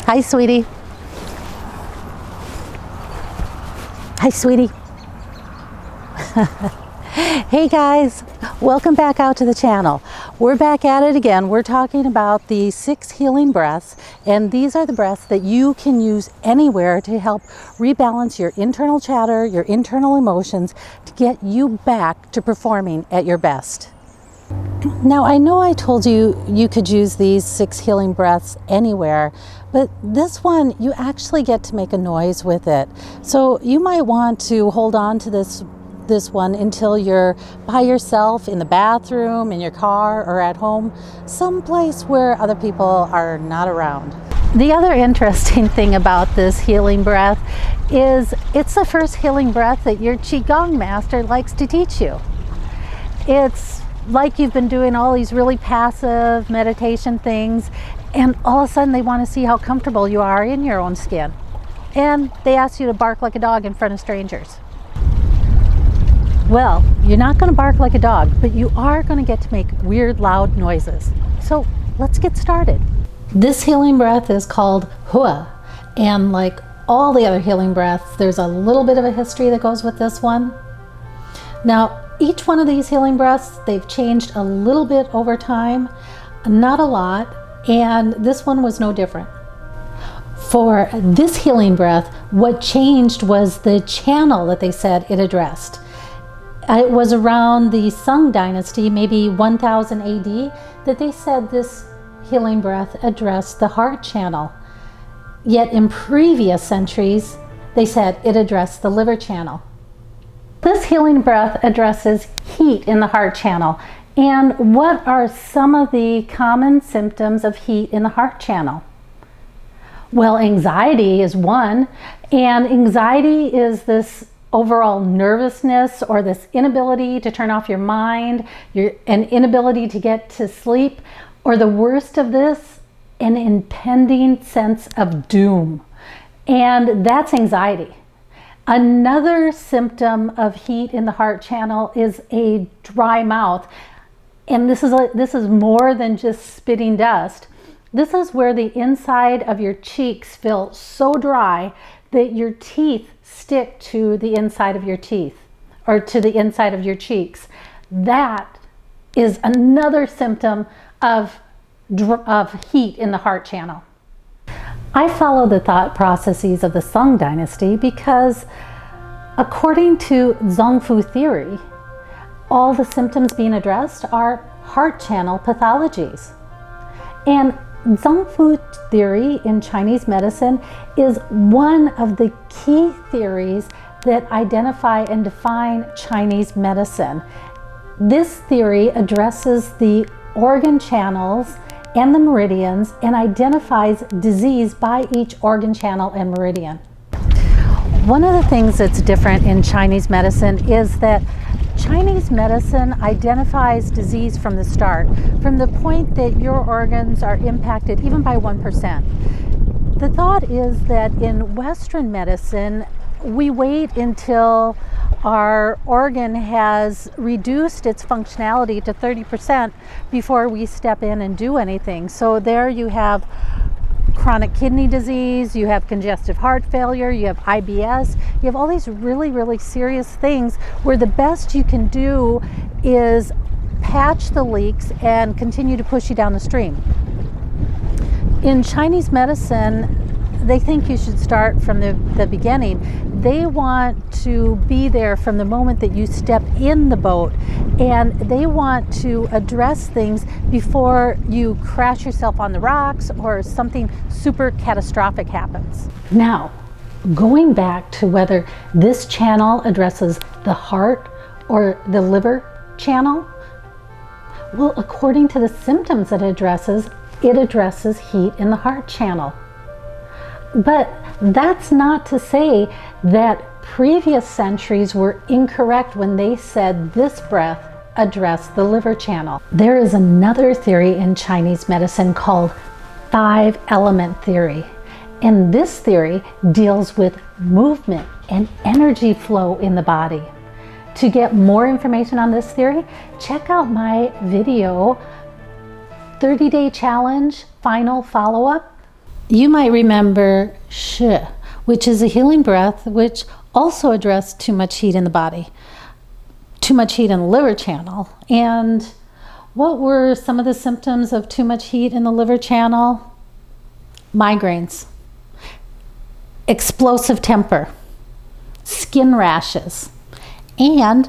Hi, sweetie. Hi, sweetie. Hey guys, welcome back out to the channel. We're back at it again. We're talking about the 6 healing breaths, and these are the breaths that you can use anywhere to help rebalance your internal chatter, your internal emotions, to get you back to performing at your best. Now, I know I told you you could use these 6 healing breaths anywhere, but this one, you actually get to make a noise with it. So you might want to hold on to this one until you're by yourself in the bathroom, in your car, or at home, someplace where other people are not around. The other interesting thing about this healing breath is it's the first healing breath that your QiGong master likes to teach you. It's like you've been doing all these really passive meditation things, and all of a sudden they want to see how comfortable you are in your own skin. And they ask you to bark like a dog in front of strangers. Well, you're not going to bark like a dog, but you are going to get to make weird, loud noises. So let's get started. This healing breath is called Hua, and like all the other healing breaths, there's a little bit of a history that goes with this one. Now, each one of these healing breaths, they've changed a little bit over time, not a lot, and this one was no different. For this healing breath, what changed was the channel that they said it addressed. It was around the Sung dynasty, maybe 1000 AD, that they said this healing breath addressed the heart channel. Yet in previous centuries, they said it addressed the liver channel. This healing breath addresses heat in the heart channel. And what are some of the common symptoms of heat in the heart channel? Well, anxiety is one, and anxiety is this overall nervousness or this inability to turn off your mind, an inability to get to sleep, or the worst of this, an impending sense of doom. And that's anxiety. Another symptom of heat in the heart channel is a dry mouth. And this is more than just spitting dust. This is where the inside of your cheeks feel so dry that your teeth stick to the inside of your teeth or to the inside of your cheeks. That is another symptom of heat in the heart channel. I follow the thought processes of the Sung dynasty because according to Zong Fu theory, all the symptoms being addressed are heart channel pathologies. And Zong Fu theory in Chinese medicine is one of the key theories that identify and define Chinese medicine. This theory addresses the organ channels and the meridians and identifies disease by each organ channel and meridian. One of the things that's different in Chinese medicine is that Chinese medicine identifies disease from the start, from the point that your organs are impacted even by 1%. The thought is that in Western medicine, we wait until our organ has reduced its functionality to 30% before we step in and do anything. So there you have chronic kidney disease, you have congestive heart failure, you have IBS, you have all these really, really serious things where the best you can do is patch the leaks and continue to push you down the stream. In Chinese medicine, they think you should start from the beginning. They want to be there from the moment that you step in the boat, and they want to address things before you crash yourself on the rocks or something super catastrophic happens. Now, going back to whether this channel addresses the heart or the liver channel, well, according to the symptoms it addresses heat in the heart channel. But that's not to say that previous centuries were incorrect when they said this breath addressed the liver channel. There is another theory in Chinese medicine called 5-element theory. And this theory deals with movement and energy flow in the body. To get more information on this theory, check out my video, 30-Day Challenge, Final Follow-Up. You might remember Qi, which is a healing breath, which also addressed too much heat in the body, too much heat in the liver channel. And what were some of the symptoms of too much heat in the liver channel? Migraines, explosive temper, skin rashes, and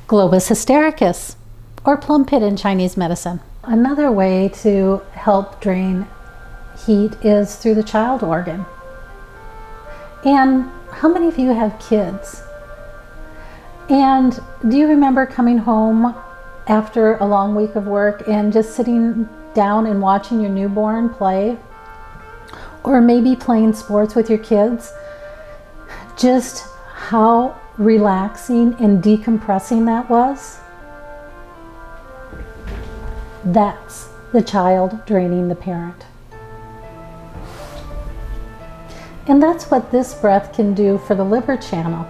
globus hystericus, or plum pit in Chinese medicine. Another way to help drain heat is through the child organ. And how many of you have kids? And do you remember coming home after a long week of work and just sitting down and watching your newborn play? Or maybe playing sports with your kids? Just how relaxing and decompressing that was? That's the child draining the parent. And that's what this breath can do for the liver channel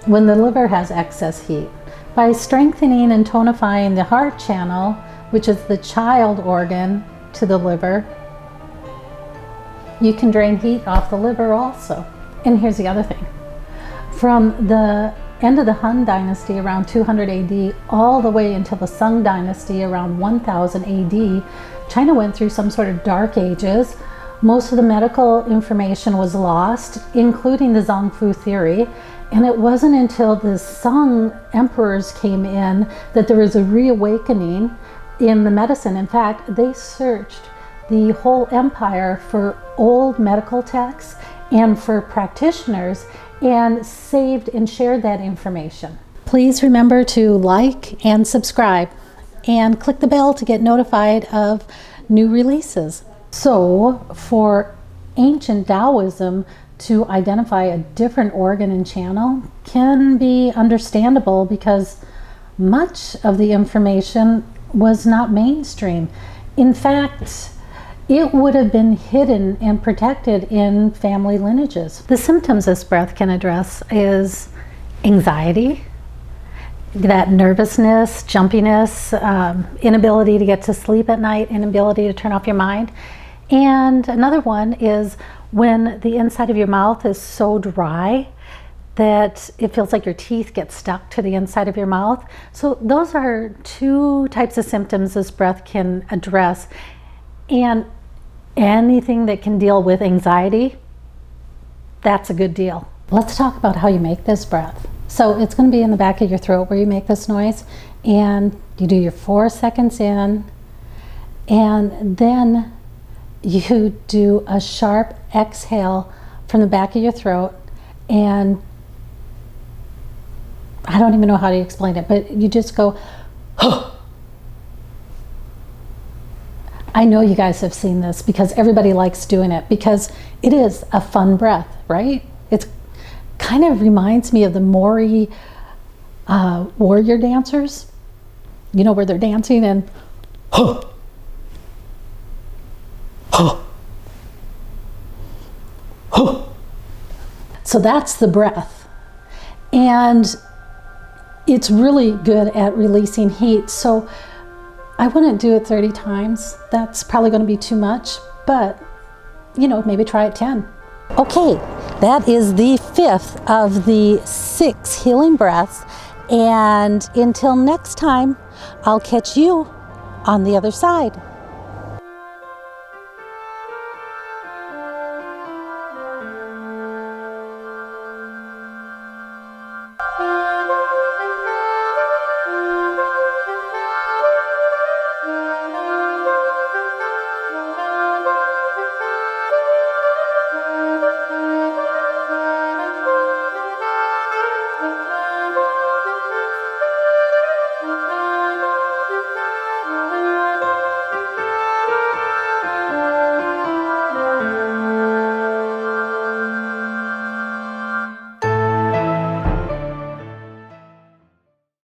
when the liver has excess heat. By strengthening and tonifying the heart channel, which is the child organ to the liver, you can drain heat off the liver also. And here's the other thing. From the end of the Han Dynasty around 200 AD all the way until the Sung Dynasty around 1000 AD, China went through some sort of dark ages. Most of the medical information was lost, including the Zongfu theory. And it wasn't until the Song emperors came in that there was a reawakening in the medicine. In fact, they searched the whole empire for old medical texts and for practitioners and saved and shared that information. Please remember to like and subscribe and click the bell to get notified of new releases. So for ancient Taoism to identify a different organ and channel can be understandable because much of the information was not mainstream. In fact, it would have been hidden and protected in family lineages. The symptoms this breath can address is anxiety, that nervousness, jumpiness, inability to get to sleep at night, inability to turn off your mind. And another one is when the inside of your mouth is so dry that it feels like your teeth get stuck to the inside of your mouth. So those are two types of symptoms this breath can address. And anything that can deal with anxiety, that's a good deal. Let's talk about how you make this breath. So it's going to be in the back of your throat where you make this noise, and you do your 4 seconds in, and then you do a sharp exhale from the back of your throat, and I don't even know how to explain it, but you just go, huh. I know you guys have seen this because everybody likes doing it because it is a fun breath, right? It kind of reminds me of the Maori warrior dancers, you know, where they're dancing and huh. So that's the breath, and it's really good at releasing heat. So I wouldn't do it 30 times. That's probably going to be too much, but you know, maybe try it 10. Okay, that is the 5th of the 6 healing breaths, and until next time, I'll catch you on the other side.